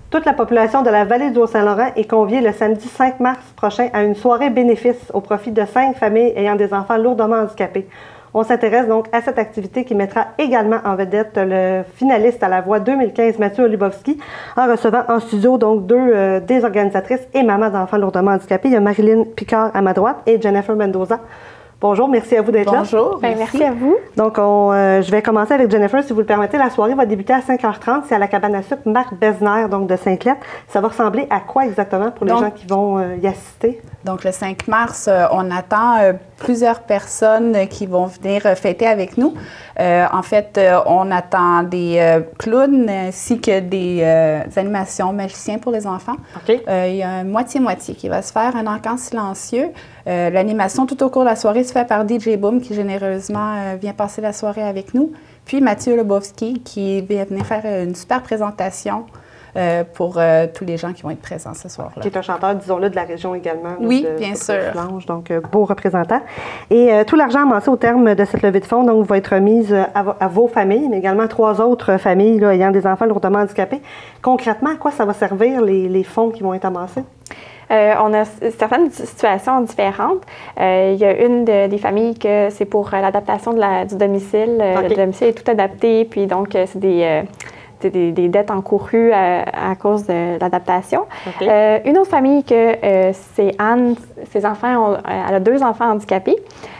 Toute la population de la vallée du Haut-Saint-Laurent est conviée le samedi 5 mars prochain à une soirée bénéfice au profit de 5 familles ayant des enfants lourdement handicapés. On s'intéresse donc à cette activité qui mettra également en vedette le finaliste à la voix 2015, Mathieu Olubowski, en recevant en studio donc deux des organisatrices et mamans d'enfants lourdement handicapés. Il y a Marilyn Picard à ma droite et Jennifer Mendoza. Bonjour, merci à vous d'être là. Bonjour, merci à vous. Donc, je vais commencer avec Jennifer, si vous le permettez. La soirée va débuter à 5h30. C'est à la cabane à sucre Marc Besner, donc de Sainte-Lettre. Ça va ressembler à quoi exactement pour les gens qui vont y assister? Donc, le 5 mars, on attend plusieurs personnes qui vont venir fêter avec nous. En fait, on attend des clowns ainsi que des animations magiciens pour les enfants. Okay. Il y a un moitié-moitié qui va se faire, un encan silencieux. L'animation tout au cours de la soirée se fait par DJ Boom qui généreusement vient passer la soirée avec nous. Puis Mathieu Olubowski qui vient venir faire une super présentation pour tous les gens qui vont être présents ce soir-là. Qui est un chanteur, disons-le, de la région également. Oui, bien sûr. Donc, beau représentant. Et tout l'argent amassé au terme de cette levée de fonds donc, va être remise à vos familles, mais également à 3 autres familles là, ayant des enfants lourdement handicapés. Concrètement, à quoi ça va servir les fonds qui vont être amassés? On a certaines situations différentes. Il y a une des familles que c'est pour l'adaptation du domicile. Okay. Le domicile est tout adapté, puis donc c'est des dettes encourues à cause de l'adaptation. Okay. Une autre famille que c'est Anne, ses enfants, elle a 2 enfants handicapés.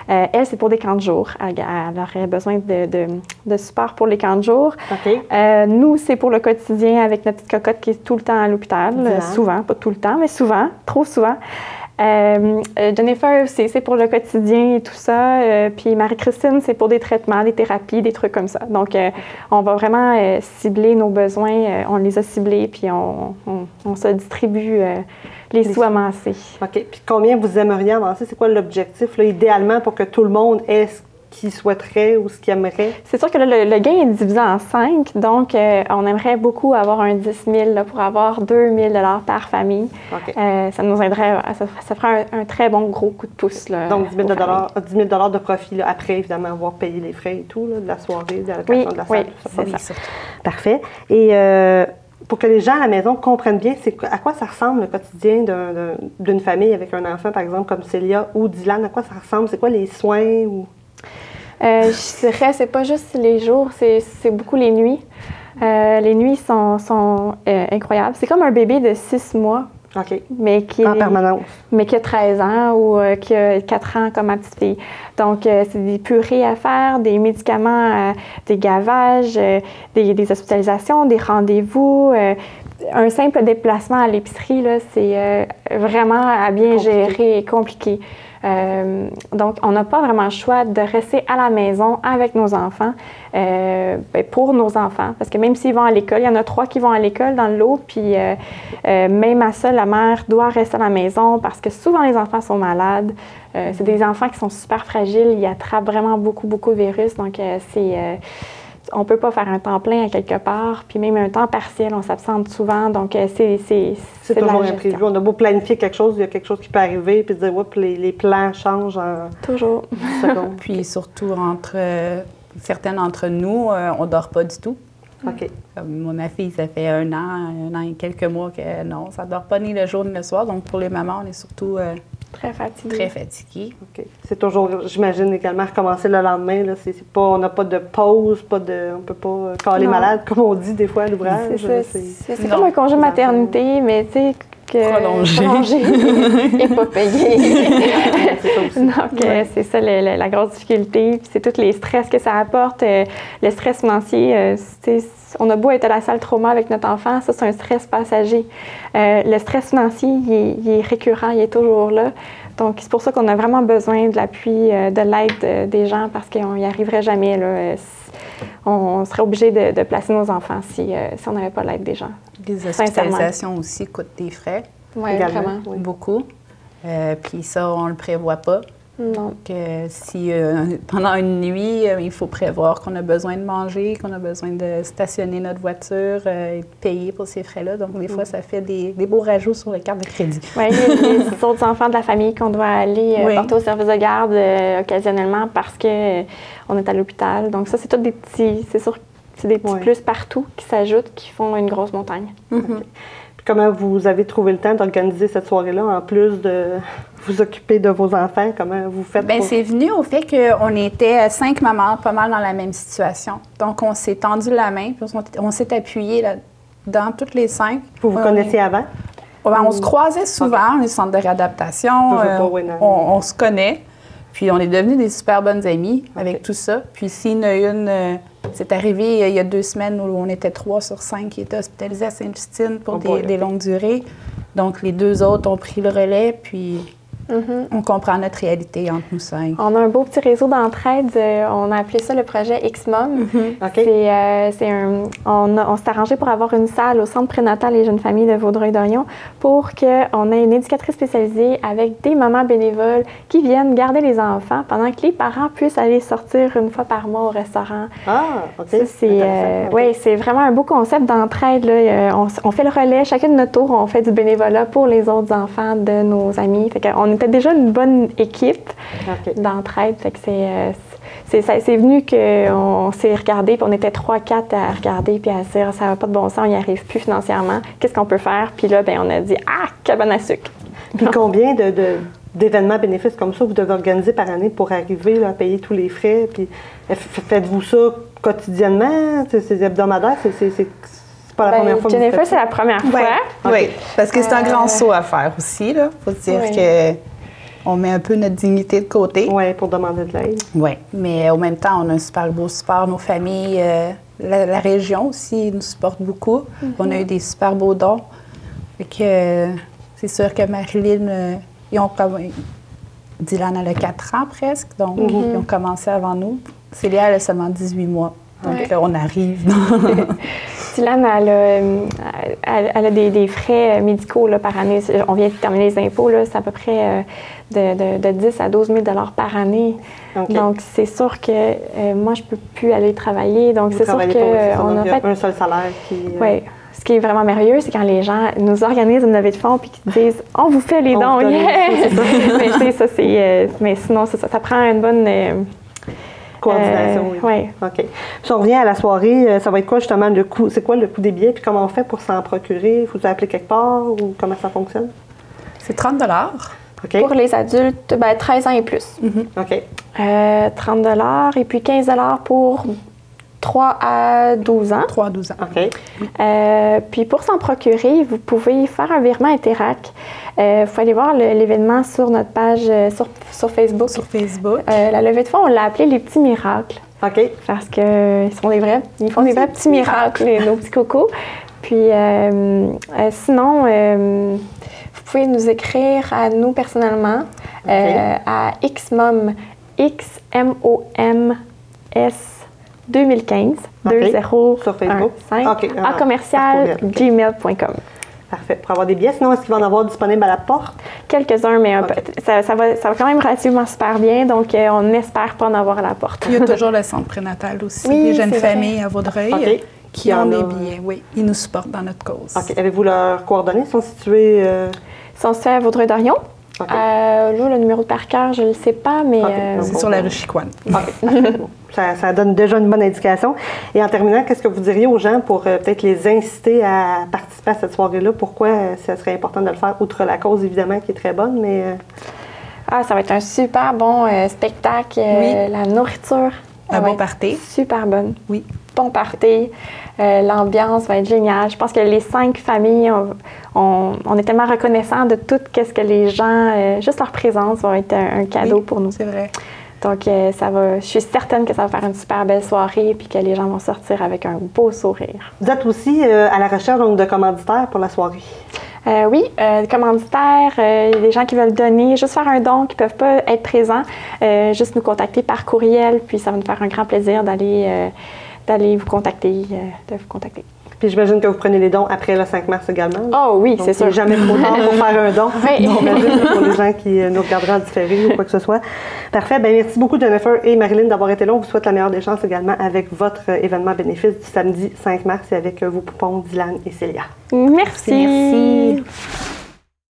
Elle, c'est pour des camps de jour. Elle aurait besoin de support pour les camps de jour. Okay. Nous, c'est pour le quotidien avec notre petite cocotte qui est tout le temps à l'hôpital. Souvent, pas tout le temps, mais souvent, trop souvent. Jennifer, c'est pour le quotidien et tout ça. Puis Marie-Christine, c'est pour des traitements, des thérapies, des trucs comme ça. Donc, on va vraiment cibler nos besoins. On les a ciblés, puis on se distribue les sous amassés. OK. Puis combien vous aimeriez avancer? C'est quoi l'objectif, là, idéalement, pour que tout le monde ait ce qu'il souhaiterait ou ce qu'il aimerait? C'est sûr que le gain est divisé en 5. Donc, on aimerait beaucoup avoir un 10 000 là, pour avoir 2 000 $ par famille. Okay. Ça nous aiderait, ça ferait un très bon gros coup de pouce. Là, donc, 10 000 de profit là, après, évidemment, avoir payé les frais et tout, là, de la soirée, de la location de la salle. Oui, c'est ça. Parfait. Et pour que les gens à la maison comprennent bien, à quoi ça ressemble le quotidien d'une famille avec un enfant, par exemple, comme Célia ou Dylan? À quoi ça ressemble? C'est quoi les soins? Je dirais, c'est pas juste les jours, c'est beaucoup les nuits. Les nuits sont incroyables. C'est comme un bébé de 6 mois. OK. Mais en permanence. Mais qui a 13 ans ou qui a 4 ans comme ma petite fille. Donc, c'est des purées à faire, des médicaments, des gavages, des hospitalisations, des rendez-vous. Un simple déplacement à l'épicerie, là, c'est vraiment à bien gérer et compliqué. Donc, on n'a pas vraiment le choix de rester à la maison avec nos enfants, pour nos enfants. Parce que même s'ils vont à l'école, il y en a 3 qui vont à l'école dans le lot, puis même à ça, la mère doit rester à la maison parce que souvent les enfants sont malades. C'est des enfants qui sont super fragiles, ils attrapent vraiment beaucoup de virus. Donc, on ne peut pas faire un temps plein à quelque part, puis même un temps partiel, on s'absente souvent. Donc, c'est toujours imprévu. On a beau planifier quelque chose, il y a quelque chose qui peut arriver, puis dire, oups, les plans changent en toujours. secondes. Puis surtout, entre certaines d'entre nous, on ne dort pas du tout. OK. Comme ma fille, ça fait un an et quelques mois que non, ça ne dort pas ni le jour ni le soir. Donc, pour les mamans, on est surtout très fatigué. OK. C'est toujours, j'imagine, également recommencer le lendemain. Là. On n'a pas de pause, on ne peut pas caler malade, comme on dit des fois à l'ouvrage. C'est comme un congé maternité, mais tu sais, prolongé et pas payé. Donc, c'est ça la grosse difficulté. Puis c'est tous les stress que ça apporte. Le stress financier, on a beau être à la salle trauma avec notre enfant, ça, c'est un stress passager. Le stress financier, il est récurrent, il est toujours là. Donc, c'est pour ça qu'on a vraiment besoin de l'appui, de l'aide des gens parce qu'on n'y arriverait jamais. Là. On serait obligé de placer nos enfants si on n'avait pas l'aide des gens. Les hospitalisations aussi coûtent des frais. Oui, vraiment. Oui. Beaucoup. Puis ça, on ne le prévoit pas. Non. Donc, si pendant une nuit, il faut prévoir qu'on a besoin de manger, qu'on a besoin de stationner notre voiture et de payer pour ces frais-là. Donc, des fois, ça fait des beaux rajouts sur les cartes de crédit. Oui, il y a les autres enfants de la famille qu'on doit aller porter au service de garde occasionnellement parce qu'on est à l'hôpital. Donc, ça, c'est tous des petits... C'est sûr C'est des petits plus partout qui s'ajoutent, qui font une grosse montagne. Puis comment vous avez trouvé le temps d'organiser cette soirée-là, en plus de vous occuper de vos enfants? Comment vous faites? Bien, c'est venu au fait qu'on était 5 mamans, pas mal dans la même situation. Donc, on s'est tendu la main, puis on s'est appuyé dans toutes les 5. Vous connaissiez avant? On se croisait souvent, les centres de réadaptation. On se connaît. Puis on est devenus des super bonnes amies avec tout ça. Puis s'il y en a une, c'est arrivé il y a 2 semaines où on était 3 sur 5 qui étaient hospitalisés à Sainte-Justine pour des longues durées. Donc les 2 autres ont pris le relais, puis on comprend notre réalité entre nous 5. On a un beau petit réseau d'entraide. On a appelé ça le projet X-Mom. On s'est arrangé pour avoir une salle au Centre prénatal et jeunes familles de Vaudreuil-Dorion pour qu'on ait une éducatrice spécialisée avec des mamans bénévoles qui viennent garder les enfants pendant que les parents puissent aller sortir une fois par mois au restaurant. Ah, OK. C'est vraiment un beau concept d'entraide. On fait le relais. Chacun de notre tour, on fait du bénévolat pour les autres enfants de nos amis. Fait qu'on était déjà une bonne équipe d'entraide. Fait que c'est venu qu'on s'est regardé, puis on était 3-4 à regarder, puis à se dire, ça va pas de bon sens, on n'y arrive plus financièrement. Qu'est-ce qu'on peut faire? Puis là, on a dit, cabane à sucre. Puis combien d'événements bénéfices comme ça vous devez organiser par année pour arriver là, à payer tous les frais? Puis faites-vous ça quotidiennement? C'est hebdomadaire? C'est pas la première fois que Jennifer, c'est la première fois. Oui, parce que c'est un grand saut à faire aussi. Il faut dire qu'on met un peu notre dignité de côté. Oui, pour demander de l'aide. Oui, mais au même temps, on a un super beau support. Nos familles, la région aussi nous supporte beaucoup. On a eu des super beaux dons. Fait que c'est sûr que Marilyn, Dylan, elle a 4 ans presque, donc ils ont commencé avant nous. Célia, elle a seulement 18 mois. Donc là, on arrive. Dylan, elle a des frais médicaux là, par année. On vient de terminer les impôts. C'est à peu près de 10 à 12 000 par année. Donc, c'est sûr que moi, je ne peux plus aller travailler. Donc, c'est sûr qu'on a fait un seul salaire qui... Oui. Ce qui est vraiment merveilleux, c'est quand les gens nous organisent une levée de fonds puis qu'ils disent « On vous fait les dons! » Mais sinon, c'est ça. Ça prend une bonne... coordination, oui. OK. Si on revient à la soirée, ça va être quoi justement le coût? C'est quoi le coût des billets? Puis comment on fait pour s'en procurer? Il faut appeler quelque part ou comment ça fonctionne? C'est 30 $. Pour les adultes, 13 ans et plus. OK. 30 $ et puis 15 $ pour 3 à 12 ans. 3 à 12 ans. OK. Puis pour s'en procurer, vous pouvez faire un virement Interac. Il faut aller voir l'événement sur notre page sur Facebook. Sur Facebook. La levée de fonds, on l'a appelé les petits miracles. OK. Parce qu'ils font des vrais petits miracles, nos petits cocos. Puis sinon, vous pouvez nous écrire à nous personnellement à Xmom, XMOMS 2015 20 sur Facebook. à commercial gmail.com. Parfait. Pour avoir des billets, sinon, est-ce qu'ils vont en avoir disponibles à la porte? Quelques-uns, mais ça va quand même relativement super bien, donc on espère pas en avoir à la porte. Il y a toujours le centre prénatal aussi, les jeunes familles à Vaudreuil qui ont des billets. Oui, ils nous supportent dans notre cause. OK. Avez-vous leurs coordonnées? Ils sont situés... Ils sont situés à Vaudreuil-Dorion. Là, le numéro de par cœur, je ne le sais pas, mais... c'est sur la rue Chicoine. Ça donne déjà une bonne indication. Et en terminant, qu'est-ce que vous diriez aux gens pour peut-être les inciter à participer à cette soirée-là? Pourquoi ça serait important de le faire, outre la cause, évidemment, qui est très bonne, mais... ça va être un super bon spectacle. La nourriture. Un bon party. Super bonne. Oui. Bon party. L'ambiance va être géniale. Je pense que les 5 familles, on est tellement reconnaissants de tout ce que les gens, juste leur présence va être un cadeau pour nous. C'est vrai. Donc, je suis certaine que ça va faire une super belle soirée et que les gens vont sortir avec un beau sourire. Vous êtes aussi à la recherche donc, de commanditaires pour la soirée? Oui, des commanditaires, des gens qui veulent donner, juste faire un don, qui ne peuvent pas être présents, juste nous contacter par courriel, puis ça va nous faire un grand plaisir d'aller vous contacter, Puis j'imagine que vous prenez les dons après le 5 mars également. Oh oui, c'est sûr. Il n'est jamais trop tard pour faire un don. Oui. Non, j'imagine pour les gens qui nous regarderaient en différé ou quoi que ce soit. Parfait. Bien, merci beaucoup Jennifer et Marilyn d'avoir été là. On vous souhaite la meilleure des chances également avec votre événement bénéfice du samedi 5 mars et avec vos poupons Dylan et Célia. Merci. Merci.